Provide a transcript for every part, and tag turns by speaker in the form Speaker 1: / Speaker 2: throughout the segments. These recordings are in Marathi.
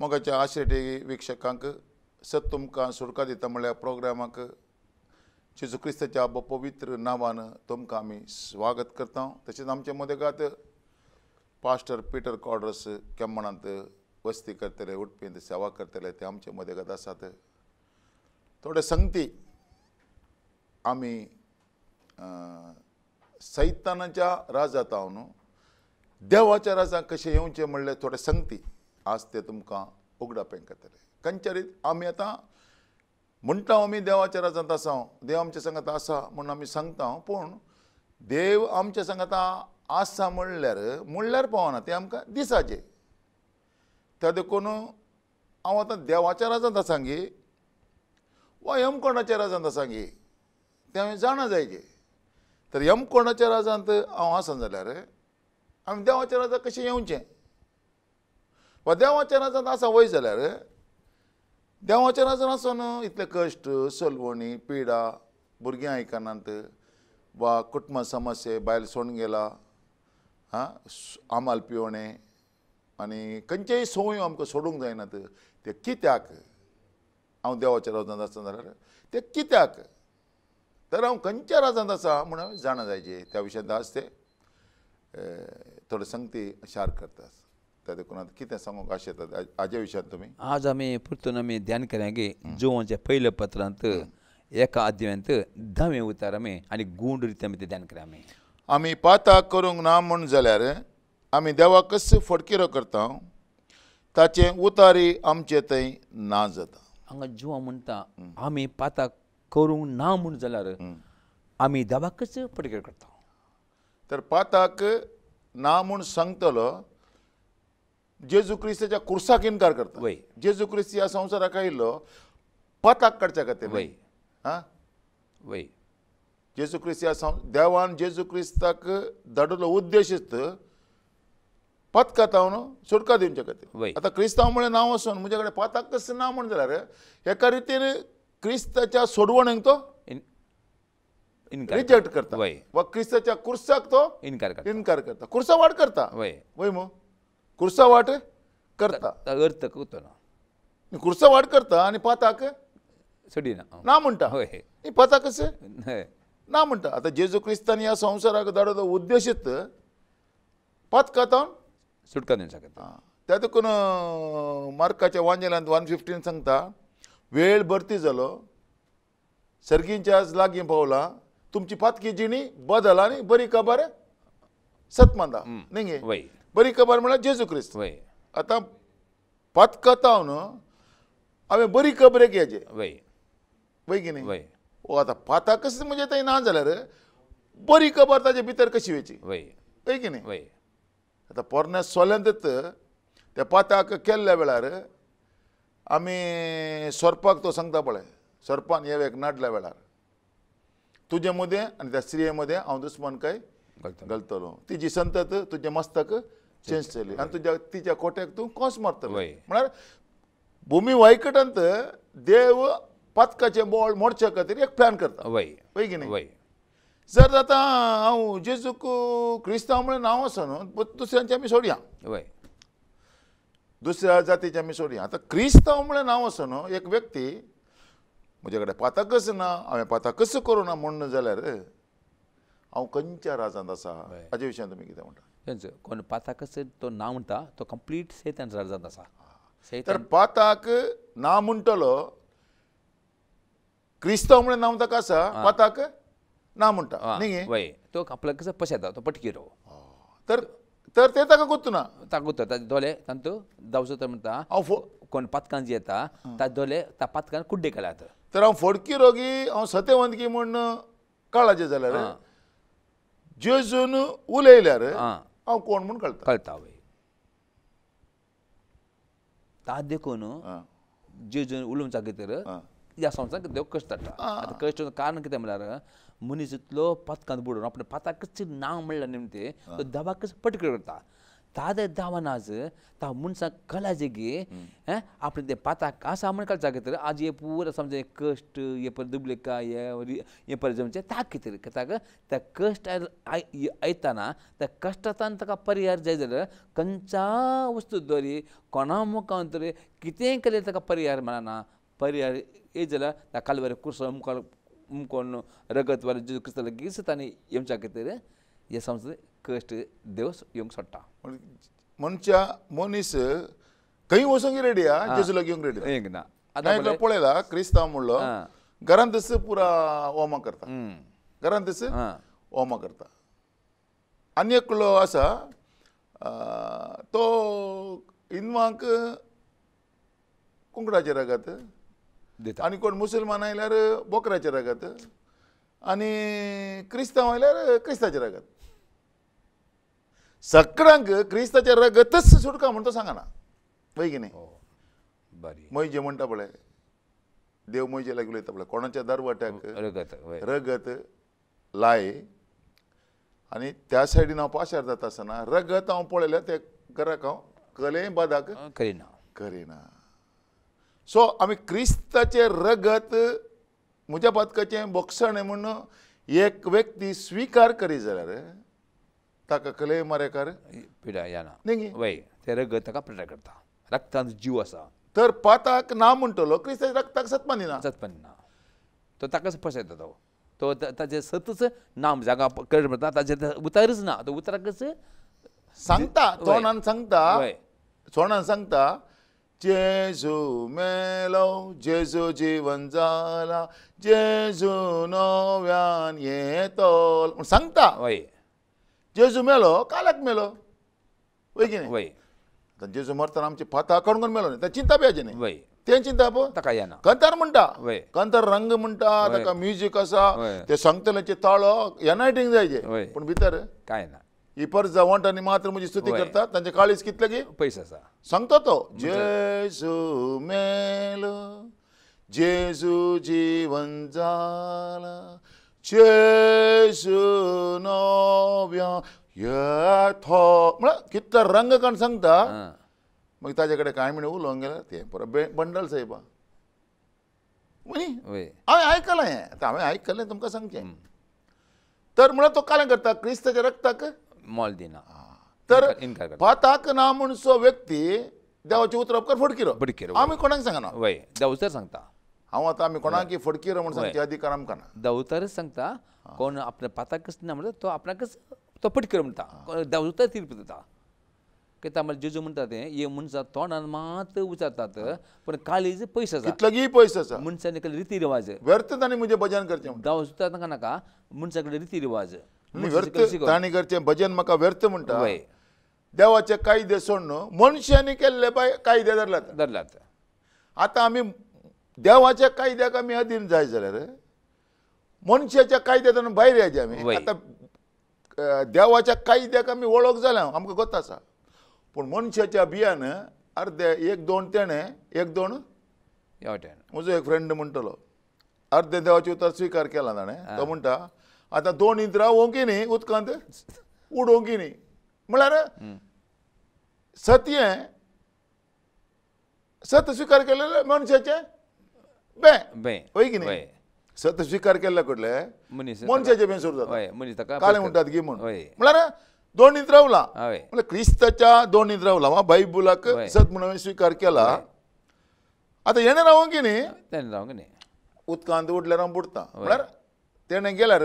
Speaker 1: मोगाच्या आश्रय टीव्ही वीक्षकांक सत तुमकां सुडका दिता म्हणल्या प्रोग्रामाक जेजू क्रिस्ताच्या पवित्र नांवान तुमकां आमी स्वागत करता. तशेंच आमचे मदेगात पास्टर पीटर कॉर्डस केम्मणांत वस्ती करतले, उडपींत सेवा करतले ते आमचे मदेगात आसात. थोडे संगती आमी सैतानाच्या राजांत हांव देवाच्या राजांत कशें येवचें म्हणलें थोडे संगती आज ते तुमकां उगडापें करतले. खंयच्या आमी आतां म्हणटा आमी देवाच्या राजांत आसा, देव आमच्या सांगात आसा म्हणून आमी सांगता. पूण देव आमच्या सांगात आसा म्हणल्यार पावना, ते आमकां दिसाचे. त्या देखून हांव आतां देवाच्या राजांत आसा गे वा यमकोणाच्या राजांत आसा गे तें हांवें जाणा जायचें. तर यमकोणाच्या राजांत हांव आसा जाल्यार आमी देवाच्या राजांत कशें येवचें, वा देवाच्या राजांत आसा वय जाल्यार देवाच्या राजांत आसून इतले कश्ट, सलवणी, पिडा, भुरगीं आयकनात वा कुटुंब समस्या, बायल सोडून गेला, आमाल पिवणें आनी खंयच्याय संवयो आमकां सोडूंक जायनात. ते कित्याक हांव देवाच्या राजांत आसा जाल्यार ते कित्याक, तर हांव खंयच्या राजांत आसा म्हूण हांवें जाणा जायचें. त्या विशयांत आज ते थोडे संगती शार करतात. त्या देखून आतां कितें सांगूंक आशेतात हाजे विशयांत तुमी?
Speaker 2: आज आमी परतून आमी ध्यान केलें जोवांच्या पयल्या पत्रांत एका अध्यायांत 10वें उतार आमी आनी गूंड रितीन आमी तें ध्यान केलें.
Speaker 1: आमी पाताक करूंक ना म्हूण जाल्यार आमी देवाक कसो फटकिरो करता, ताचें उतारी आमचे थंय ना जाता.
Speaker 2: हांगा जोवा म्हणटा आमी पाताक करूंक ना म्हूण जाल्यार आमी देवाक कसो फटकिरो करता.
Speaker 1: तर पाताक ना म्हूण सांगतलो जेजू क्रिस्ताच्या कुर्साक इन्कार करता.
Speaker 2: वय
Speaker 1: जेजू क्रिस्त ह्या संवसाराक आयिल्लो पाताक काडच्या खातीर.
Speaker 2: वय वय
Speaker 1: जेजू क्रिस्त ह्या देवान जेजू क्रिस्ताक धाडिल्लो उद्देशीत पातकां सुटका दिवचे खातीर. आतां क्रिस्तांव म्हळें नांव आसून म्हजे कडेन पाताक कसं ना म्हण जाल्यार एका रितीन क्रिस्ताच्या सोडवणेक तो रिजेक्ट करता वा क्रिस्ताच्या कुर्साक तो इन्कार करता, कुर्सा वाट करता. वय मो कुर्सा वाट करता,
Speaker 2: अर्थ करता,
Speaker 1: कुर्सा वाट करता आनी पाताक
Speaker 2: सोडिना
Speaker 1: ना म्हणटा. पाताक कसं ना म्हणटा. आतां जेजू क्रिस्तान ह्या संवसाराक धाडिल्लो उद्देशीत पातकां
Speaker 2: सुटका दिवचे खातीर.
Speaker 1: त्या देखून मार्काच्या वांजेलांत 1:15 सांगता, वेळ भरती जालो, सर्गींच्या लागीं पावला, तुमची पातकी जिणी बदल आनी बरी खबर सतमांदा न्ही. बरी खबर म्हळ्यार जेजू क्रिस्त. आतां पातकां हांवें बरी खबरेक येचे वय की न्ही. आतां पाताक कसं म्हणजे थंय ना जाल्यार बरी खबर ताजे भितर कशी वेची वय की न्ही. आतां पोरण्या सोल्यांतच त्या पाताक केल्ल्या वेळार आमी सोरपाक तो सांगता पळय, सोरपान येवेक नाडल्या वेळार तुजे मदें आनी त्या स्त्रिये मदें हांव दुस्मनकाय घालतलो, तिजी संतत तुजें मस्तक चेंज जाली आनी तिच्या कोट्याक तूं कोस मारतलो. म्हळ्यार भुमी वायकटांत देव पातकाचें बोळ मोडचे खातीर एक प्लॅन करता वय की न्ही. जर आतां हांव जेजूक क्रिस्तांव म्हळें नांव आसा न्हू, दुसऱ्यांचें आमी सोडया, दुसऱ्या जातीचें आमी सोडया. आतां क्रिस्तांव म्हळें नांव आसा न्हू, एक व्यक्ती म्हजे कडेन पाताकच ना, हांवें पाताक कसो करूं ना म्हणून जाल्यार हांव खंयच्या राजांत आसा हाजे विशयान तुमी कितें म्हणटा?
Speaker 2: तेंच कोण पाताकच तो नांव म्हणटा तो कंप्लीट सैतान राजांत आसा.
Speaker 1: तर पाताक ना म्हणटलो, क्रिस्तांव म्हळें नांव ताका आसा, पाताक ना म्हणटा न्ही.
Speaker 2: वय तो आपल्याक कसो पशेता तो पटकिरो.
Speaker 1: तर तर ते ताका गुर्तना
Speaker 2: ताका ताजे दोले तांतू दावसो तर म्हणटा हांव कोण पातकान जी येता ताजे दोले त्या पातकान कुड्डे केल्यात.
Speaker 1: तर हांव फडकी रोगी हांव सत्यवंतकी म्हण कळाचें जाल्यार जेजून उलयल्यार हांव कोण म्हूण
Speaker 2: कळटा. वय ता देखून जेजून उलोवच्या खातीर ह्या संवसाराक देव कश्ट धाडटा. आतां कश्ट कारण कितें म्हळ्यार मनीस इतलो पातकांत बुडोवन आपणें पाताक कशें नांव म्हणलें निमते तो देवाक कसो पटकिरो करता. तादे दावानाज ता मनसा कला जगी आपण ते पाता असा म्हण कल जागे तर आज ये पूरा समजे कष्ट ये पर दुबलिका ये पर जमचे ताकित कताग त्या कष्ट ऐताना त्या कष्टातान तका पर्याय जाय जाल्यार कंचा वस्तू दोरी कोणा मुखांतरी कितें केले ताका पर्याय मेळना पर्याय ये जाल्यार त्या कालवारी कुर्सो मुकोन रगत वाले जेजू क्रिस्ताला गिसतानी येमच्या खातीर हे समज कष्ट देव येवंक सोडटा
Speaker 1: मनच्या मनीस खंय वचूंक रेडी आहा जेजूला घेवंक रेडी
Speaker 2: एक ना
Speaker 1: आतां पळयला क्रिस्तांव म्हणलो घरांतच पुरा होमा करता घरांतच होमा करता आनी एकलो आसा तो हिंदवांक कुंकडाचे रगत आनी कोण मुसलमान आयल्यार बोकराचे रगत आनी क्रिस्तांव आयल्यार क्रिस्ताचे रगत सगळ्यांक क्रिस्ताचे रगतच सुटका म्हणून तो सांगना वय की नाही मैजे म्हणटा पळय देव मैजे लागीं उलयता पळय कोणाच्या दरवट्याक रगत लाय आनी त्या सायडीन हांव पाशार जाता आसतना रगत हांव पळयलें ते घराक हांव कले बादाक करिना सो आमी क्रिस्ताचे रगत म्हज्या बदकाचें बक्षण म्हणून एक व्यक्ती स्विकार करी जाल्यार ताका कले मारेकार
Speaker 2: पिडा येना
Speaker 1: न्ही
Speaker 2: वय ते रगत ताका पिडा करता रक्तांत जीव आसा
Speaker 1: तर पाताक ना म्हणटलो क्रिस्ताच्या रक्ताक सत्मा दिना
Speaker 2: तो ताकाच फसयता तो ताचे सतच नाम जागा कळट म्हणटा ताचे उतारच ना तो उतराकच
Speaker 1: सांगता तोंडान सांगता जेजू मेलो जेजू जीवन जाला जेजू नव्यान येतलो सांगता
Speaker 2: वय
Speaker 1: जेजू मेलो कालाक मेलो वय की
Speaker 2: वय
Speaker 1: जेजू मरतना आमची फाता कणगून मेलो न्ही चिंता बी हाजी न्ही
Speaker 2: वय
Speaker 1: तें चिंता पळय
Speaker 2: ताका येना
Speaker 1: कंतार म्हणटा
Speaker 2: वय
Speaker 1: कंतार रंग म्हणटा ताका म्युजीक आसा ते सांगतल्याचे ताळो एनायटींग जायचे पूण भितर
Speaker 2: कांय ना
Speaker 1: ही पर जावंट आनी मात्र म्हजी स्तुती करता तांचे काळीज कितले की
Speaker 2: पयस आसा
Speaker 1: सांगता तो जेजू मेलो जेजू जीवन जाला जेजू नव्या येतो म्हळ्यार कितलो रंग कण सांगता मागीर ताजे कडेन कांय म्हणे उलोवंक गेल्यार तें परत बंडल साहेबा हांवें आयकलां हें आतां हांवें आयकलें तुमकां सांगचें तर म्हळ्यार तो कालें करता क्रिस्ताच्या रक्ताक
Speaker 2: मोल दिना
Speaker 1: तर पाताक ना म्हणसो व्यक्ती देवाचे उतर उपकार फडकिरो आमी कोणाक सांगना
Speaker 2: वय देवतर सांगता
Speaker 1: हांव आतां आमी कोणाक फडकिरो म्हणून सांगचे अधिकार आमकां ना
Speaker 2: देवतरच सांगता कोण आपल्या पाताकच ना म्हणटा तो आपणाकच तो फटकिरो म्हणटा देवतर तीर्प दिता कित्याक आमकां जेजू म्हणटा तें हे मनशां तोंडान मात उचारतात पूण काळीज पयस आसा
Speaker 1: कितलोगी पयस आसा
Speaker 2: मनशांनी केले रिती रिवाज
Speaker 1: व्यर्थ तांणी म्हजें भजन करचें
Speaker 2: देव सुद्दां तांकां नाका मनशा कडेन रिती रिवाज
Speaker 1: व्यर्थ तांणी करचें भजन म्हाका व्यर्थ म्हणटा देवाचे कायदे सोडून मनशांनी केल्ले कायदे धरल्यात आतां आमी देवाच्या कायद्याक आमी अधीन जाय जाल्यार मनशाच्या कायद्यांतून भायर येयाचे आमी आतां देवाच्या कायद्याक आमी वळख जाल्या आमकां गोत आसा पूण मनशाच्या बियान अर्दे एक दोन तेणे एक दोन म्हजो एक फ्रेंड म्हणटलो अर्दे देवाचे उतर स्विकार केला ताणें तो म्हणटा आतां दोन इंद्रां ओंकी न्ही उदकांत उडोवंकी न्ही म्हळ्यार सत स्विकार केलेले मनशाचे बे वय की न्ही सत स्विकार केल्ले कडले मनशाचे बे सुरू जाता काले म्हणटात गी म्हूण म्हळ्यार दोन इंद्रां उरला म्हळ्यार क्रिस्ताच्या दोन इंद्रां उरला बायबलाक सत म्हणून स्विकार केला आतां हेणें रावोंकी न्ही उदकांत उडल्यार हांव बुडटा म्हळ्यार तेणें गेल्यार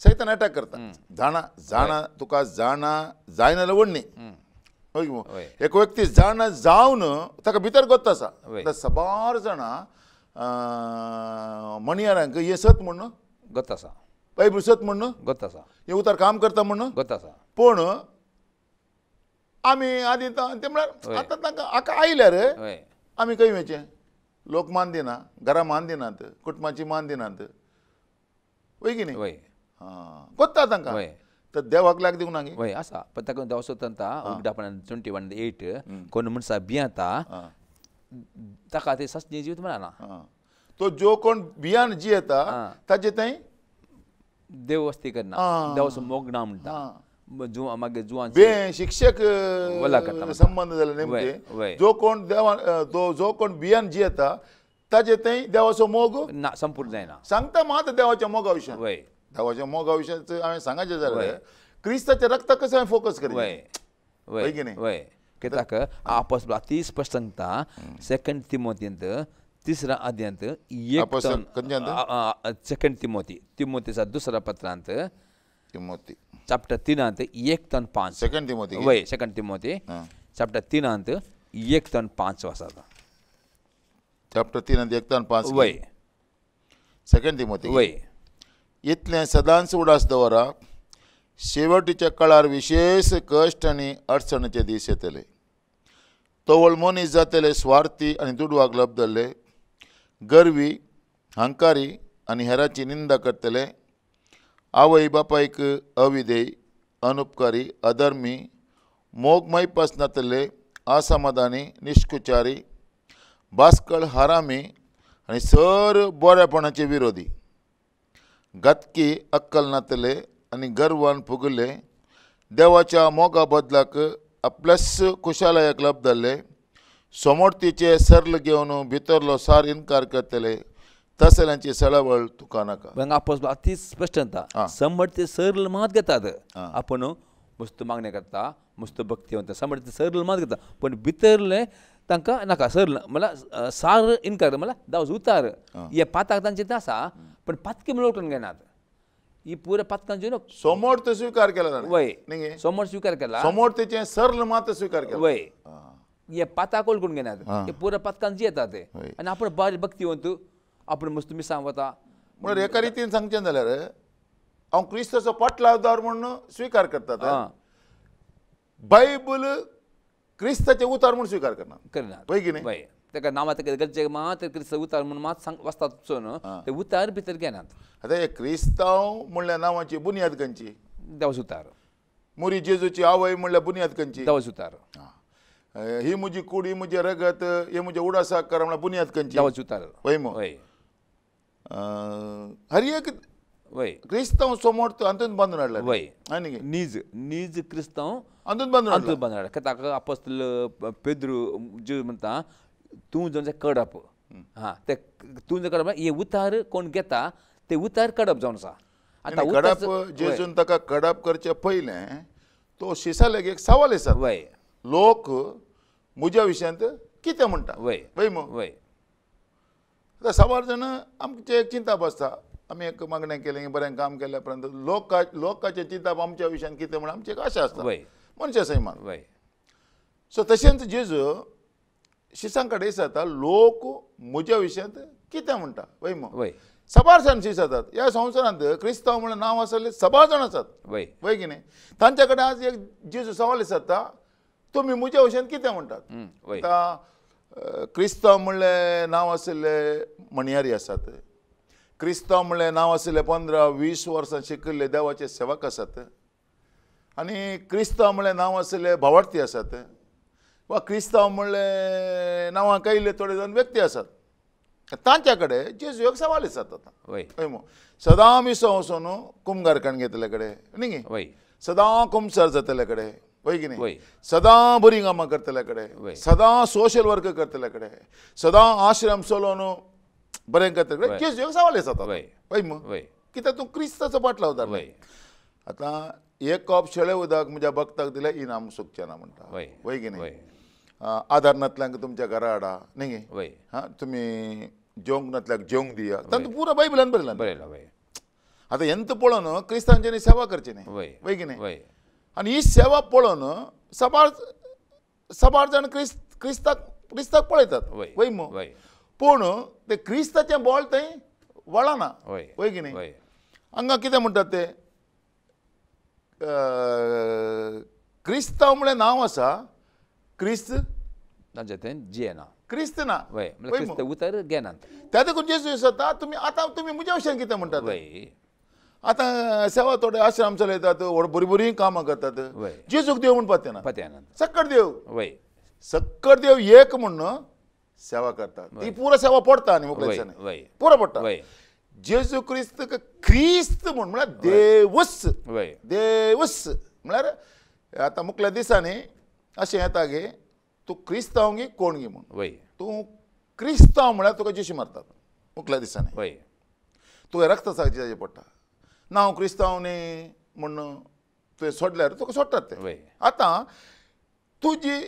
Speaker 1: सैतान अटॅक करता जाणा तुका जाणा जायना जाल्यार वडणी एक व्यक्ती जाणा जावन ताका भितर गोत आसा सबार जाणां मणियारांक हे सत म्हणून
Speaker 2: गोत आसा
Speaker 1: बायबल सत म्हणून
Speaker 2: गोत आसा
Speaker 1: हे उतर काम करता म्हणून
Speaker 2: गोत आसा
Speaker 1: पूण आमी आदी ते म्हळ्यार आतां तांकां हाका आयल्यार आमी खंय वयचें लोक मान दिना घरा मान दिनात कुटुंबाची मान दिनात वय की न्ही कोत्ता तांकां तर देवाक लाग दिवंक ना
Speaker 2: वय आसा पण ताका देव सोदता उगडापणान 21:8 कोण मनसा भियेता ताका ते सस्ती जीवित मेळना
Speaker 1: तो जो कोण भियान जियेता ताचे थंय
Speaker 2: देव वस्ती करना देवाचो मोग ना म्हणटा मागे जुवान
Speaker 1: बे शिक्षक
Speaker 2: वला करता म्हणटा.
Speaker 1: संबंध जाले
Speaker 2: वय,
Speaker 1: नेमके
Speaker 2: वय.
Speaker 1: जो कोण देवा जो कोण बियान जियेता ताजे थंय देवाचो मोग
Speaker 2: ना संपूर्ण जायना.
Speaker 1: सांगता मात देवाच्या मोगा विशयान
Speaker 2: वय
Speaker 1: देवाच्या मोगा विशयाचं हांवें सांगायचें जाल्यार क्रिस्ताच्या रक्ता कशें हांवें फोकस करी
Speaker 2: वय वय
Speaker 1: वय की नाही?
Speaker 2: वय कित्याक आपोस्तल ती स्पश्ट सांगता 2 तिमोथींत 3 अध्यायांत
Speaker 1: आपोस्तल खंयच्यान?
Speaker 2: 2 तिमोथीचा 2 पत्रांत
Speaker 1: तिमोथी
Speaker 2: चॅप्टर 3 1 ते 5
Speaker 1: सेकंड तिमोथी
Speaker 2: वय 2 तिमोथी चॅप्टर 3 1 ते 5 वाचता.
Speaker 1: चॅप्टर 3 1 ते 5
Speaker 2: वय
Speaker 1: सेकंड तिमोथी
Speaker 2: वय
Speaker 1: इतलें सदांच उडास दवरा शेवटीच्या काळार विशेष कश्ट आनी अडचणीचे दीस येतले. तवळ मनीस जातले स्वार्थी आनी दुडवाक लबदले, गरवी हंकारी आनी हेराची निंदा करतले, आवय बापायक अविधेय, अनुपकारी, अधर्मी, मोग मैपास नातले, असमाधानी, निष्कुचारी, बास्कळ, हारामी आनी सर बरेपणाचे विरोधी, गतकी, अक्कल नातले आनी गर्वान फुगले, देवाच्या मोगा बदलाक आपल्याच कुशालयाक लबदले, सोमोरतीचे सरल घेवन भितरलो सार इन्कार करतले, तसल्यांची सळवळ तुका नाका.
Speaker 2: मग आपोस्तल अति स्पष्ट सांगता समर्थ सरल मात घेतात. आपण मस्त मागणे करता मस्त भक्ती म्हणता समर्थ सरल मात घेता पण भितरले तांकां नाका सरल म्हळ्यार सार इन्कार म्हळ्यार दावज उतार हे पाताक तांचे आसा पण पातकी म्हणून ओळखून घेनात. ही पुऱ्या पातकांची न्हू
Speaker 1: सोमोर्त स्वीकार केला ताणें.
Speaker 2: वय
Speaker 1: न्ही
Speaker 2: समोर स्वीकार केला
Speaker 1: सोमोर्तीचे सरल मात स्वीकार केला.
Speaker 2: वय हे पाताक ओळखून घेनात हे पुऱ्या पातकांची येतात ते आनी आपण बारी भक्तीवंत आपण मस्त मिसांग वता
Speaker 1: म्हणल्यार एका रितीन सांगचें जाल्यार हांव क्रिस्ताचो पाटलावदार म्हणून स्वीकार करतात. बायबल क्रिस्ताचे उतार म्हणून स्वीकार करना
Speaker 2: करनात.
Speaker 1: पळय की न्ही.
Speaker 2: वय तेका नांवां तेका गरजे मात क्रिस्त उतार म्हणून मात सांग वाचतात पसून ते उतार भितर घेनात.
Speaker 1: आतां हे क्रिस्तांव म्हणल्या नांवाची बुनयाद खंयची?
Speaker 2: देवाच उतार.
Speaker 1: मोरी जेजूची आवय म्हणल्यार बुनयाद खंयची?
Speaker 2: देवाच उतार.
Speaker 1: ही म्हजी कूड ही म्हजें रगत हे म्हजे उडासाक करा म्हणल्यार बुनयाद खंयची?
Speaker 2: देवाच उतार.
Speaker 1: पळय मो
Speaker 2: वय
Speaker 1: हर एक
Speaker 2: वय
Speaker 1: क्रिस्तांव समोर हातूंत बांदून हाडला.
Speaker 2: वय
Speaker 1: आनी
Speaker 2: नीज क्रिस्तांव
Speaker 1: हातूंत बांदून
Speaker 2: अंतून
Speaker 1: हाडला.
Speaker 2: बांदून हाडला. कित्याक आपोस्तल पेद्रू जे म्हणटा तूं जर कडप ते तूं जर कडप हे उतार कोण घेता ते उतार कडप जावन आसा. आतां
Speaker 1: कडप जेजून ताका कडप करचे पयलें तो शिसालेक एक सवाल आसा.
Speaker 2: वय
Speaker 1: लोक म्हज्या विशयांत कितें म्हणटा?
Speaker 2: वय
Speaker 1: पळय मो
Speaker 2: वय
Speaker 1: आतां साबार जाण आमचे एक चिंता बसता आमी एक मागणें केलें बरें काम केल्या उपरांत लोकांचे चिंता आमच्या विशयान कितें म्हण आमची एक आशा आसता
Speaker 2: वय
Speaker 1: मनशा सैमान.
Speaker 2: वय
Speaker 1: सो तशेंच जेजू शिसां कडेन येता लोक म्हज्या विशयांत कितें म्हणटा? पळय मो
Speaker 2: वय
Speaker 1: सबार जाण शिस जातात. ह्या संवसारांत क्रिस्तांव म्हणून नांव आसले सबार जाण आसात.
Speaker 2: वय
Speaker 1: पळय की न्ही. तांचे कडेन आज एक जेजू सवाल विचारता तुमी म्हज्या विशयान कितें म्हणटात?
Speaker 2: वय
Speaker 1: आतां क्रिस्तांव म्हणलें नांव आशिल्ले मणियारी आसात. क्रिस्तांव म्हणलें नांव आशिल्ले 15-20 वर्सां शिकिल्ले देवाचे सेवक आसात. आनी क्रिस्तांव म्हणलें नांव आशिल्ले भावार्थी आसात. वा क्रिस्तांव म्हणलें नांवां कयिल्ले थोडे जाण व्यक्ती आसात. तांच्या कडेन जेजू एक सवाल विचारता आतां.
Speaker 2: वय
Speaker 1: पळय मो सदां मिसो वचून कुंभारकाण घेतले कडेन न्ही
Speaker 2: वय
Speaker 1: सदां कुंभसार जातले कडेन पळय की न्ही.
Speaker 2: वय
Speaker 1: सदां बरीं कामां करतले कडेन सदां सोशल वर्क करतले कडेन सदां आश्रम चलोवन बरें करतले कडेन जेजू एक सवाल विचारता.
Speaker 2: वय
Speaker 1: पळय मो
Speaker 2: वय
Speaker 1: कित्याक तूं क्रिस्ताचो पाटला उतार.
Speaker 2: वय
Speaker 1: आतां एक कप शेळे उदक म्हज्या भक्ताक दिलें इनाम सुकचें ना म्हणटा.
Speaker 2: वय
Speaker 1: पळय की न्ही.
Speaker 2: वय
Speaker 1: आदारनांतल्यांक तुमच्या घरा हाडा न्ही
Speaker 2: वय
Speaker 1: तुमी जेवंक नातल्याक जेवंक दिया तातूंत पुरो बायबलान बरयलां.
Speaker 2: बरयला. वय
Speaker 1: आतां हेंत पळोवन क्रिस्तांच्यांनी सेवा करची न्ही.
Speaker 2: वय
Speaker 1: पळय की न्ही.
Speaker 2: वय
Speaker 1: आनी ही सेवा पळोवन सबार जाण क्रिस्ताक पळयतात.
Speaker 2: वय
Speaker 1: मो
Speaker 2: वय
Speaker 1: पूण ते क्रिस्ताचें बोल थंय वळना.
Speaker 2: वय
Speaker 1: पळय की न्ही.
Speaker 2: वय
Speaker 1: हांगा कितें म्हणटात ते क्रिस्तांव म्हणलें नांव आसा क्रिस्त
Speaker 2: तांचे थंय जियेना.
Speaker 1: क्रिस्त ना.
Speaker 2: वय म्हळ्यार क्रिस्त उतार घेनात.
Speaker 1: त्या देखून जेजू विचारता तुमी म्हज्या विशयान कितें म्हणटात?
Speaker 2: वय
Speaker 1: आतां सेवा थोडे आश्रम चलयतात बरीं कामां करतात.
Speaker 2: वय
Speaker 1: जेजूक देव म्हण पावतना
Speaker 2: पत्यानंद.
Speaker 1: सक्कट देव
Speaker 2: वय
Speaker 1: सक्कट देव एक म्हणून सेवा करतात. ती पुरो सेवा पडटा न्ही मुखार
Speaker 2: वय
Speaker 1: पुरो पडटा.
Speaker 2: वय
Speaker 1: जेजू क्रिस्त क्रिस्त म्हण म्हळ्यार देवूच
Speaker 2: वय
Speaker 1: देवूच म्हळ्यार आतां मुखल्या दिसांनी अशें येता गे तूं क्रिस्तांव गी कोण गी म्हूण
Speaker 2: वय
Speaker 1: तूं क्रिस्तांव म्हळ्यार तुका जेशी मारतात मुखल्या दिसांनी
Speaker 2: वय
Speaker 1: तुवें रक्त जाचें पडटा ना हांव क्रिस्तांव न्ही म्हण तुवें सोडल्यार तुका सोडटात ते
Speaker 2: वय
Speaker 1: आतां तुजी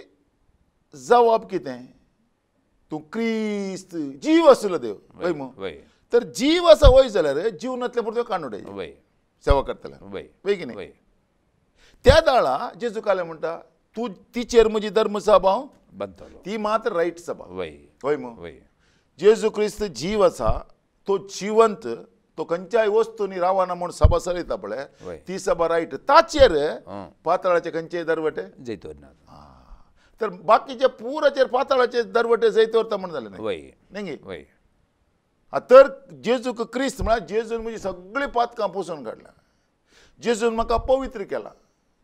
Speaker 1: जबाब कितें तूं क्रिस्त जीव आसलो देव वय मग
Speaker 2: वय
Speaker 1: तर जीव असा वय जाल्यार जीवनातले परतो काडून उडय
Speaker 2: वय
Speaker 1: सेवा करतले
Speaker 2: वय
Speaker 1: वय की नाही
Speaker 2: वय
Speaker 1: त्या दाळा जेजू काले म्हणटा तूं तिचेर म्हजी धर्म सभा
Speaker 2: बंतलो
Speaker 1: ती मात राईट सभा
Speaker 2: वय
Speaker 1: वय मग
Speaker 2: वय
Speaker 1: जेजू क्रिस्त जीव आसा तो जिवंत तो खंयच्याय वस्तूंनी रावना म्हूण सभा चलयता पळय
Speaker 2: वय
Speaker 1: ती सभा राईट ताचेर पाताळाचे खंयचेय दरवटे
Speaker 2: जैतोर ना
Speaker 1: तर बाकीचे पुराचेर पाताळाचे दरवटे जैतवरता म्हण जालें
Speaker 2: वय
Speaker 1: न्ही
Speaker 2: वय
Speaker 1: तर जेजूक क्रिस्त म्हळ्यार जेजून म्हजी सगळीं पातकां पुसून काडल्या जेजून म्हाका पवित्र केला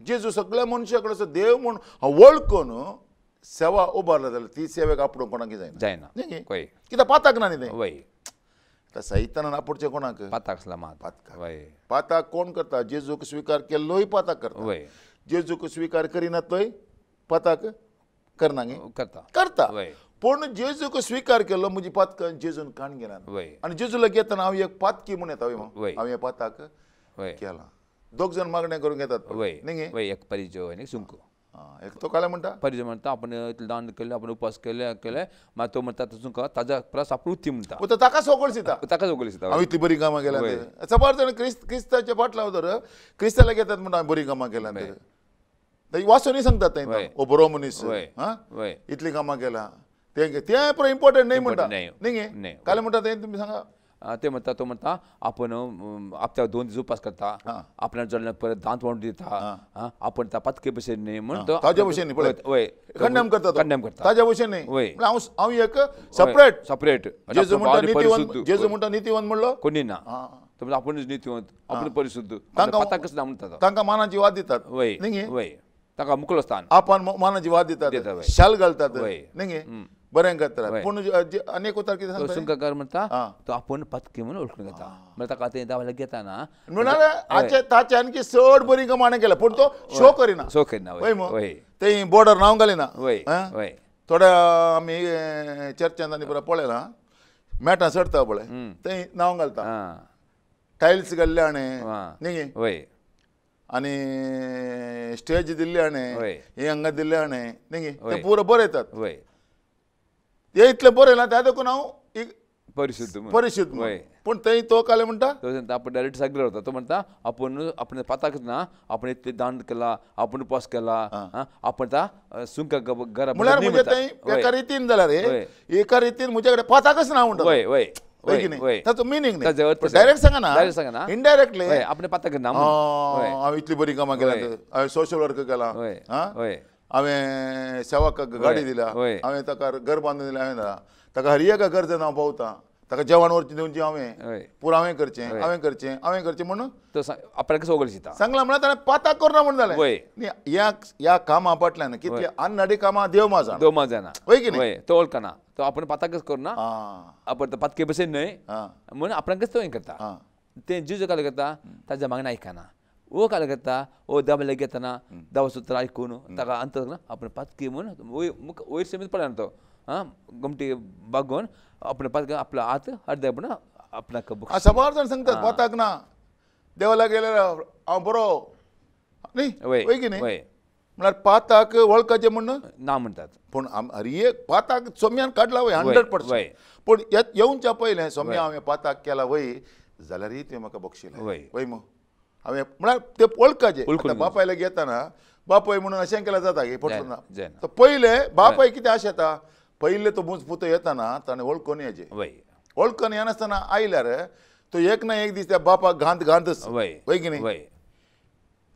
Speaker 1: जेजू सगळ्या मनशा कडेन देव म्हूण वळखून सेवा उबारला जाल्यार ती सेवेक आपणूक कोणाक
Speaker 2: जायना
Speaker 1: न्ही
Speaker 2: वय
Speaker 1: कित्याक पाताक ना न्ही तें
Speaker 2: वय
Speaker 1: आतां सैतानान आपणचें कोणाक
Speaker 2: पाताक मात
Speaker 1: पातकाक
Speaker 2: वय
Speaker 1: पाताक कोण करता जेजूक स्विकार केल्लोय पाताक करता
Speaker 2: वय
Speaker 1: जेजूक स्विकार करिना तोय पाताक करना गे
Speaker 2: करता
Speaker 1: करता
Speaker 2: वय
Speaker 1: पूण जेजूक स्विकार केल्लो म्हजी पातकां जेजून काण गेला
Speaker 2: वय
Speaker 1: आनी जेजूला घेतना हांव एक पातकी म्हूण येता
Speaker 2: वय.
Speaker 1: हांव हे पाताक
Speaker 2: वय
Speaker 1: केला दोग जाण मागणें करूंक येतात
Speaker 2: वय
Speaker 1: न्ही
Speaker 2: वय एक परिचय आनी सुंक
Speaker 1: एक तो काले म्हणटा
Speaker 2: परिचय म्हणटा आपण इतलें दान केलें आपण उपास केले मागीर तो म्हणटा तुका ताज्या परस आपण उत्ती म्हणटा
Speaker 1: तो ताका सोगोळ दिता
Speaker 2: ताका जोगल दिसता
Speaker 1: हांव इतली बरी कामां केल्या सबार जाण क्रिस्ताच्या फाटल्यान तर क्रिस्ताला घेतात म्हणटा हांवें बरी कामां केल्या तर वाचूनय सांगतात थंय ओ बरो मनीस हा
Speaker 2: वय
Speaker 1: इतली कामां केला तें पण इम्पॉर्टंट नाही म्हणटा
Speaker 2: नाही.
Speaker 1: न्ही
Speaker 2: नाही.
Speaker 1: काले म्हणटा तें तुमी सांगा
Speaker 2: ते म्हणटा तो म्हणटा आपण आपल्या 2 दीस उपास करता आपल्या जळण्यात परत दांत वांडून दिता आपण त्या पातके भशेन न्ही म्हण तो
Speaker 1: ताज्या भशेन न्ही पळय
Speaker 2: वय
Speaker 1: कंडेम करता
Speaker 2: कंडेम करता
Speaker 1: ताज्या भशेन न्ही
Speaker 2: वय.
Speaker 1: हांव एक सेपरेट
Speaker 2: सेपरेट
Speaker 1: जेजू म्हणटा नितीवंत जेजू म्हणटा नितीवंत म्हणलो
Speaker 2: कोणी ना तो म्हणटा आपुणूच नितीवंत आपण परिशुद्ध
Speaker 1: तांकां-
Speaker 2: पाताकच ना म्हणटा तो.
Speaker 1: तांकां मानाची वाद दितात
Speaker 2: वय
Speaker 1: न्ही
Speaker 2: वय ताका मुकलो स्थान
Speaker 1: आपण मानाची वाद
Speaker 2: दितात,
Speaker 1: दितात
Speaker 2: वय.
Speaker 1: शाल घालतात
Speaker 2: वय.
Speaker 1: न्ही बरें करतात
Speaker 2: वय.
Speaker 1: पूण अनेक उतर कितें
Speaker 2: तो
Speaker 1: सांगता
Speaker 2: सुंकाकार म्हणटा
Speaker 1: हा.
Speaker 2: तो आपण पत्के म्हणून ओळखून घेता म्हणजे ताका ते दावाला घेताना
Speaker 1: म्हणाले हाचे ताचे आणखी चड बरी कमाणे केल्या पूण तो शो करिना
Speaker 2: सो करना
Speaker 1: वय मग
Speaker 2: वय
Speaker 1: ते बॉर्डर नांव घालिना
Speaker 2: वय
Speaker 1: हा?
Speaker 2: वय
Speaker 1: थोड्या आमी चर्चांत आनी बरं पळयलां मॅटां चडता पळय थंय नांव घालता
Speaker 2: हा
Speaker 1: टायल्स घाल्ले हाणे
Speaker 2: हा.
Speaker 1: न्ही
Speaker 2: वय
Speaker 1: आनी स्टेज दिल्ले हाणे
Speaker 2: वय.
Speaker 1: हे हांगा दिल्ले हाणे न्ही
Speaker 2: वय.
Speaker 1: ते पुरो बरयतात
Speaker 2: वय
Speaker 1: हे इतलें बरयलां त्या देखून हांव
Speaker 2: परिशुद्ध म्हणून.
Speaker 1: परिशुद्ध
Speaker 2: वय
Speaker 1: पूण थंय तो काले म्हणटा
Speaker 2: तो म्हणता आपण डायरेक्ट सगळं होता तो म्हणता आपण पाताक ना आपण इतले दान केला आपण उपास केला आपण त्या सुंक घरा
Speaker 1: म्हळ्यार म्हणजे थंय एका रितीन जाल्यार
Speaker 2: वय.
Speaker 1: एका रितीन म्हजे कडेन पाताकच नांव म्हणटा
Speaker 2: वय वय
Speaker 1: वय की नाही ताचो मिनींग
Speaker 2: ताचो अर्थ
Speaker 1: नाही डायरेक्ट सांगा ना
Speaker 2: डायरेक्ट सांगा ना.
Speaker 1: इनडायरेक्टली
Speaker 2: वय आपण पाताक ना
Speaker 1: हांव इतली बरी कामां केल्या हांवें सोशल वर्क केला
Speaker 2: वय
Speaker 1: हा
Speaker 2: वय
Speaker 1: हांवें सेवाकाक गाडी दिल्या
Speaker 2: वय.
Speaker 1: हांवें ताका घर बांदून दिलें हांवें दिला ताका हर एका गरजेन हांव पावता ताका जेवण व्हरचें दिवचें हांवें
Speaker 2: वय
Speaker 1: पूण हांवें करचें म्हणून
Speaker 2: तो आपल्याक सगळं दिसता
Speaker 1: सांगला म्हळ्यार ताणें पाताक करना म्हण जालें
Speaker 2: वय
Speaker 1: न्ही ह्या कामा फाटल्यान कितली अन्नाडी कामां देव माझा
Speaker 2: दो जाणा
Speaker 1: वय की नाही
Speaker 2: वय तो ओळखना तो आपण पाताकच करना
Speaker 1: हा
Speaker 2: आपण पातके बसेन न्हय
Speaker 1: हा
Speaker 2: म्हणून आपल्याकच तो हें करता
Speaker 1: हा
Speaker 2: ते जिजू काल करता ताच्या मागणें आयकना ओ काल करता ओ दाबले घेतना दावा सुत्र आयकून ताका अंत आपण पातकी म्हणून वयर सेमीत पडला तो गमटी बागोवन आपण पातके आपलो हात अर्दे पण आपणाक
Speaker 1: सबार जाण सांगतात पाताक ना देवाला गेल्यार हांव बरो न्ही
Speaker 2: वय
Speaker 1: वय की नाही
Speaker 2: वय
Speaker 1: म्हळ्यार पाताक वळखचें म्हणून
Speaker 2: ना म्हणटात
Speaker 1: पूण हर एक पाताक सोम्यान काडला वय
Speaker 2: वय.
Speaker 1: 100% पूण येवच्या पयलें सोम्या हांवें पाताक केला वय जाल्यारय तुवें म्हाका बक्षिलें
Speaker 2: वय.
Speaker 1: वय मो हांवें म्हळ्यार ते वळखचें
Speaker 2: वळखून
Speaker 1: बापायला घेताना बापाय म्हणून अशें केलें जाता गे पटना
Speaker 2: जायना.
Speaker 1: तर पयले बापाय कितें आशें येता पयले तो मूज पुतो येताना ताणें वळखून येचें
Speaker 2: वय
Speaker 1: वळखून येनासतना आयल्यार तो एक ना एक दीस त्या बापाक घांतच
Speaker 2: वय
Speaker 1: वय की नाही
Speaker 2: वय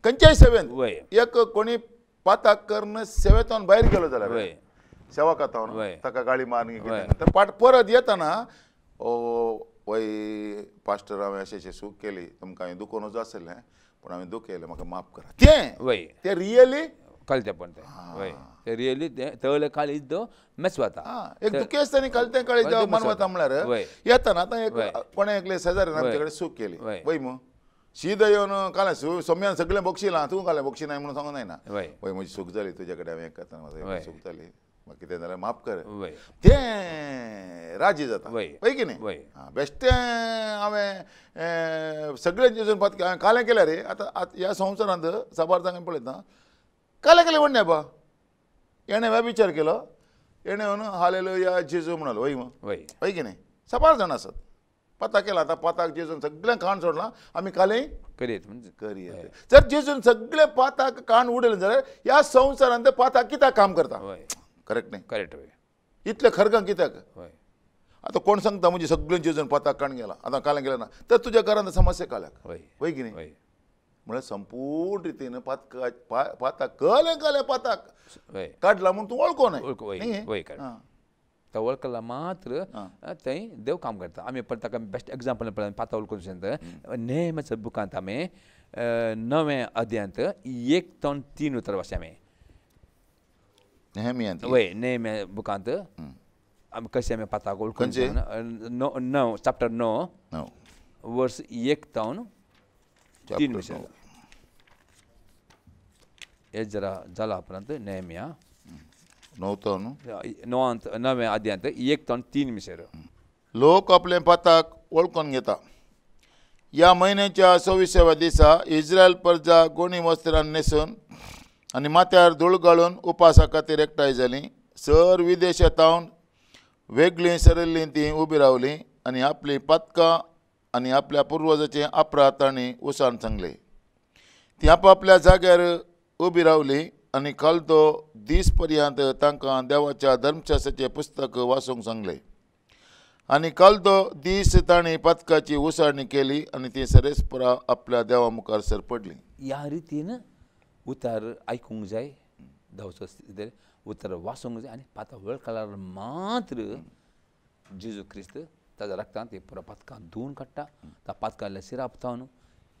Speaker 1: खंयच्याय सेवेंत
Speaker 2: वय
Speaker 1: एक कोणी पाताक करून सेवेंतल्यान भायर गेलो जाल्यार
Speaker 2: वय
Speaker 1: सेवा करता
Speaker 2: वय.
Speaker 1: ताका गाडी मारनी
Speaker 2: वय.
Speaker 1: तर परत येताना वय पास्टर हांवें अशें सूख केली तुमकां हांवें दुखोवनूच आसलें पूण हांवें दुख केलें म्हाका माफ करा
Speaker 2: वय
Speaker 1: तें रियली
Speaker 2: कळते पण ते वय ते रियली ते तळले काळी तो मेस वता
Speaker 1: एक दुखेस्तानी कळतें कळें जेव्हा मन वता म्हळ्यार
Speaker 2: वय.
Speaker 1: येताना आतां एक
Speaker 2: वय.
Speaker 1: कोणे एकले शेजाऱ्यान आमचे कडेन सूख केली
Speaker 2: वय.
Speaker 1: वय मग सीधा येवन कालें सोम्यान सगळें बक्षिलां तूं कालें बक्षी नाय म्हणून सांगूंक जायना
Speaker 2: वय
Speaker 1: पळय म्हजी चूक जाली तुजे कडेन हांवें करता
Speaker 2: वय.
Speaker 1: चूक जाली म्हाका कितें जाल्यार माफ कर
Speaker 2: वय
Speaker 1: तें राजी जाता
Speaker 2: वय.
Speaker 1: पळय की न्ही
Speaker 2: वय.
Speaker 1: बेश्टें हांवें सगळें जेजून पात हांवें कालें केलें रे आतां ह्या संवसारांत साबार जागे पळयता कालें केलें म्हणणे बा हेणें व्यभिचार केलो हेणें येवन हालेलुया जेजू म्हणलो वय
Speaker 2: वय
Speaker 1: पळय की न्ही साबार जाण आसात पाताक केला आतां पाताक जेजून सगळें खाण सोडलां आमी कालें
Speaker 2: करीत म्हणजे
Speaker 1: करिया जर जेजून सगळे पाताक कान उडयलें जाल्यार ह्या संवसारांत ते पाताक कित्याक काम करता
Speaker 2: वय
Speaker 1: करेक्ट न्ही
Speaker 2: करेक्ट वय
Speaker 1: इतलें खरगां कित्याक
Speaker 2: वय
Speaker 1: आतां कोण सांगता म्हणजे सगळें जेजून पाताक काण गेला आतां कालें गेलें ना तर तुज्या घरांत समस्या काल्याक
Speaker 2: वय
Speaker 1: वय की न्ही
Speaker 2: वय
Speaker 1: म्हळ्यार संपूर्ण रितीन पाताक कलें पाताक
Speaker 2: वय
Speaker 1: काडला म्हूण तूं वळखो
Speaker 2: वय
Speaker 1: न्ही
Speaker 2: वय काड तो वळखला मात्र थंय देव काम करता आमी पण ताका बेस्ट एग्जांपल पळय पाता वळखून नेहमीच्या बुकांत आमी 9वें अध्यायांत 1 ते 3 उतर वाचता आमी
Speaker 1: नेहमियांत
Speaker 2: वय नेहम्या बुकांत आमी कशें आमी पाताक वळखून
Speaker 1: खंयचे?
Speaker 2: 9 चॅप्टर 9 वर्स 1 ते 3 विशय हे जरा जाला उपरांत नेहम्या
Speaker 1: नव्हतो न्हू
Speaker 2: 9वें अध्यायांत 1 ते 3 विशय
Speaker 1: लोक आपले पाताक वळखून घेता ह्या म्हयन्याच्या 26व्या दिसा इस्रायल प्रजा गोणी वस्त्रां न्हेसून आनी माथ्यार धूळ घालून उपासा खातीर एकठांय जालीं सर विदेशांतावन वेगळीं सरिल्लीं तीं उबीं रावलीं आनी आपलीं पातकां आनी आपल्या पुर्वजाचें अपराध तांणी उसाण सांगले तीं आपापल्या जाग्यार उबीं रावलीं आनी कालतो दीस पर्यंत तांकां देवाच्या धर्मशास्त्राचें पुस्तक वाचूंक सांगलें आनी कालतो दीस तांणी पातकाची उसाळणी केली आनी ती सरेस्परा आपल्या देवा मुखार सरपडलीं
Speaker 2: ह्या रितीन उतार आयकूंक जाय धांवचो उतार वाचूंक जाय आनी पातां वळखल्यार मात्र जेजू क्रिस्त ताच्या रक्तान ती पुरो पातकां धुवन काडटा त्या पातकांतल्या सिरापतावन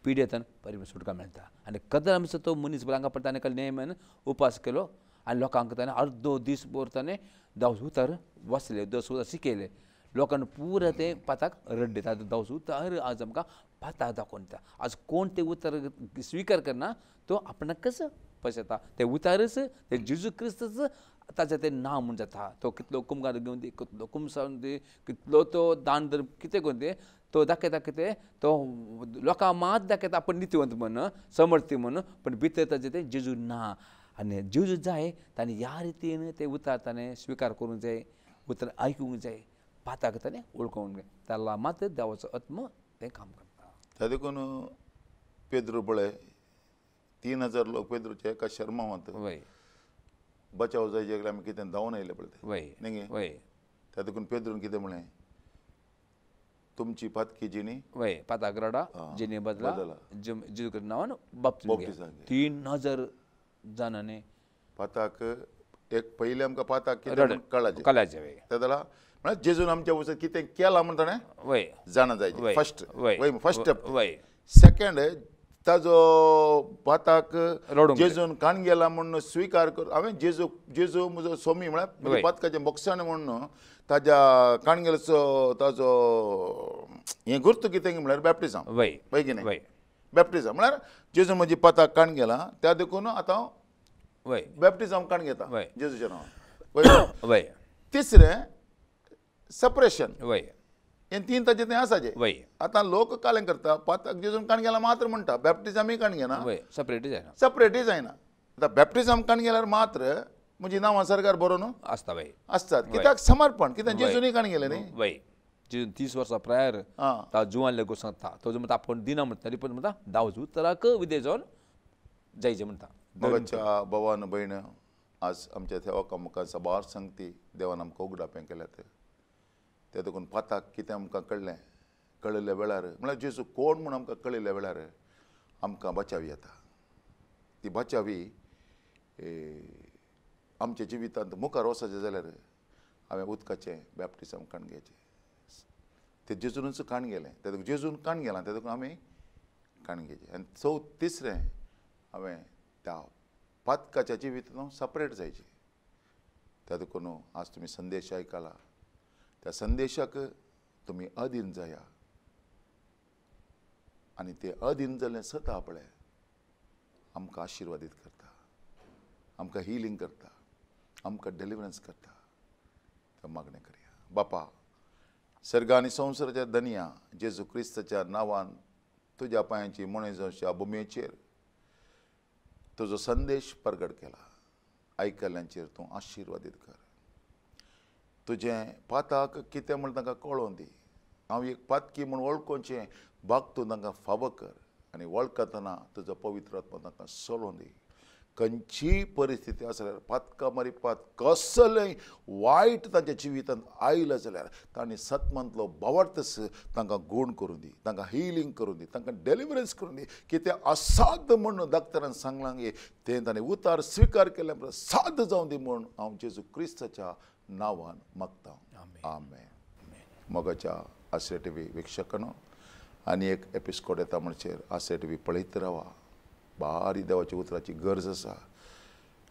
Speaker 2: पिडेतान परिपूर्ण सुटका मेळटा आनी कदर आमचो तो मनीस हांगा पडटा आनी नेमान उपास केलो आनी लोकांक ताणें अर्दो दीस भर ताणें धांवच उतार वाचले दस उतार शिकयले लोकांनी पुरो ते पाताक रड्डयता धांवच उतार आज आमकां पाताक दाखोवन दिता आज कोण ते उतार स्विकार करना तो आपणाकच पळयता ते उतारच ते जेजू क्रिस्तच ताचें तें नांव म्हूण जाता तो कितलो कुमगार घेवन दी कितलो कुमसावन दी कितलो तो दान धर्म कितें करून दी तो दाखयता कितें तो लोकां मात दाखयता आपण नितिवंत म्हणून समर्थी म्हणून पण भितर ताचें तें जेजू ना आनी जेजू जाय ताणें ह्या रितीन ते उतार ताणें स्विकार करूंक जाय उतार आयकूंक जाय पाताक ताणें वळखूंक जाय ताला मात देवाचो आत्म तें काम करता
Speaker 1: त्या देखून पेद्रू पळय 3000 लोक पेद्रूचे एका शर्मावंत
Speaker 2: वय
Speaker 1: बचाव जाय जे आमी कितें धांवन येयले पळय ते
Speaker 2: वय
Speaker 1: न्ही
Speaker 2: वय
Speaker 1: त्या देखून पेद्रून कितें म्हळें तुमची पातकी जिणी
Speaker 2: वय पाताक रडा जिने बदला जेजू क्रिस्त नांवान बाप्तिस्म 3000 जाणांनी
Speaker 1: पाताक एक पयलीं आमकां पाताक कितें कळाचें
Speaker 2: कळाचें वय
Speaker 1: तें जाल्यार म्हळ्यार जेजून आमच्या वचत कितें केलां म्हण ताणें
Speaker 2: वय
Speaker 1: जाणा जाय फर्स्ट वय फर्स्ट स्टेप
Speaker 2: वय
Speaker 1: सेकंड ताजो पाताक
Speaker 2: रडूंक
Speaker 1: जेजून काण गेला म्हणून स्विकार कर हांवें जेजू जेजू म्हजो सोमी म्हळ्यार म्हज्या पातकाचें बक्षण म्हणून ताज्या काण गेलोचो ताजो हें गुर्त कितें म्हळ्यार बॅप्टिजम
Speaker 2: वय
Speaker 1: पळय की न्ही
Speaker 2: वय
Speaker 1: बॅप्टिजम म्हळ्यार जेजू म्हजी पाताक काण गेला त्या देखून आतां हांव
Speaker 2: वय
Speaker 1: बॅप्टिजम काण घेता
Speaker 2: वय.
Speaker 1: जेजूच्या नांवान
Speaker 2: वय
Speaker 1: तिसरें सपरेशन
Speaker 2: वय
Speaker 1: हें 3 ताजें तें आसाचें
Speaker 2: वय
Speaker 1: आतां लोक कालें करता पाताक जेजून काण गेला मात्र म्हणटा बॅप्टिजमय काण घेना
Speaker 2: वय सेपरेट जायना
Speaker 1: सेपरेटय जायना आतां बॅप्टिजम काण गेल्यार मात्र म्हजी नांवां सरकार बरो न्हू
Speaker 2: आसता वय
Speaker 1: आसतात कित्याक समर्पण कित्याक जेजूनय काण गेलें न्ही
Speaker 2: वय जेजून 30 वर्सां प्रायर
Speaker 1: आं
Speaker 2: ता जुवान लेगो सांगता तो जो म्हणटा आपूण दिना म्हणटा तरी पण म्हणटा धांवच उतराक विदे जावन जायचें म्हणटा
Speaker 1: मगाच्या भवान भयण आज आमच्या सेवकां मुखार साबार संगती देवान आमकां उगडापें केल्यात ते देखून पाताक कितें आमकां कळ्ळें कळिल्ल्या वेळार म्हळ्यार जेजू कोण म्हूण आमकां कळिल्ल्या वेळार आमकां बचावी येता ती बचावी आमच्या जिवितांत मुखार वचचें जाल्यार हांवें उदकाचें बॅप्टिजम काण घेवचें तें जेजूनच काण गेलें त्या देखून जेजून काण गेलां त्या देखून आमी काण घेवचें आनी तिसरें हांवें त्या पातकाच्या जिवितांत सपरेट जायचें त्या देखून आज तुमी संदेश आयकला त्या संदेशाक तुमी अधीन जाया आनी ते अधीन जाल्ले सता पळय आमकां आशिर्वादीत करता, आमकां हिलींग करता, आमकां डेलिव्हरन्स करता. तर मागणें करया. बापा, सर्ग आनी संवसाराच्या धन्या जेजू क्रिस्ताच्या नांवान तुज्या पांयाची मणेजांच्या भुमयेचेर तुजो संदेश प्रगट केला. आयकल्ल्यांचेर तूं आशिर्वादीत कर. तुजें पाताक कितें म्हण तांकां कळोवन दी. हांव एक पातकी म्हूण वळखोवचें भाग तूं तांकां फावो कर आनी वळखतना तुजो पवित्र आत्मा तांकां सोलोवन दी. खंयचीय परिस्थिती आसा जाल्यार पातका मारी पात कसलय वायट तांच्या जिवितांत आयलं जाल्यार तांणी सत्मांतलो भावार्थस तांकां गूण करून दी, तांकां हिलींग करून दी, तांकां डेलिव्हरन्स करून दी. कितें असाध्य म्हणून डॉक्टरान सांगलां गे तें ताणें उतार स्विकार केले साध्य जावन दी म्हूण हांव जेजू क्रिस्ताच्या नांवान मागतां. आमेन. मोगाच्या आसरे टीव्ही वीक्षकांनो, आनी एक एपिसोड येता म्हणचेर आसरे टीव्ही पळयत रावा. बारी देवाच्या उतराची गरज आसा.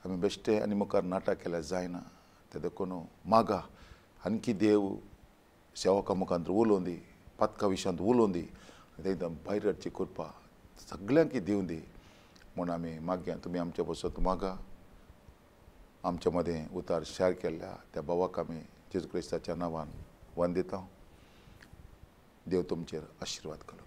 Speaker 1: आमी बेश्टे आनी मुखार नाटक केल्यार जायना. ते देखून मागा आणखी देव सेवका मुखांत उलोवन दी, पातका विशयांत उलोवन दी, एकदम भायर हाडची कृपा सगळ्यांक दिवन दी म्हूण आमी मागया. तुमी आमच्या बसत मागा. आमच्या मदें उतार शेअर केल्ल्या त्या भावाक आमी जेजू क्रिस्ताच्या नांवान वंदिता. देव तुमचेर आशिर्वाद करूं.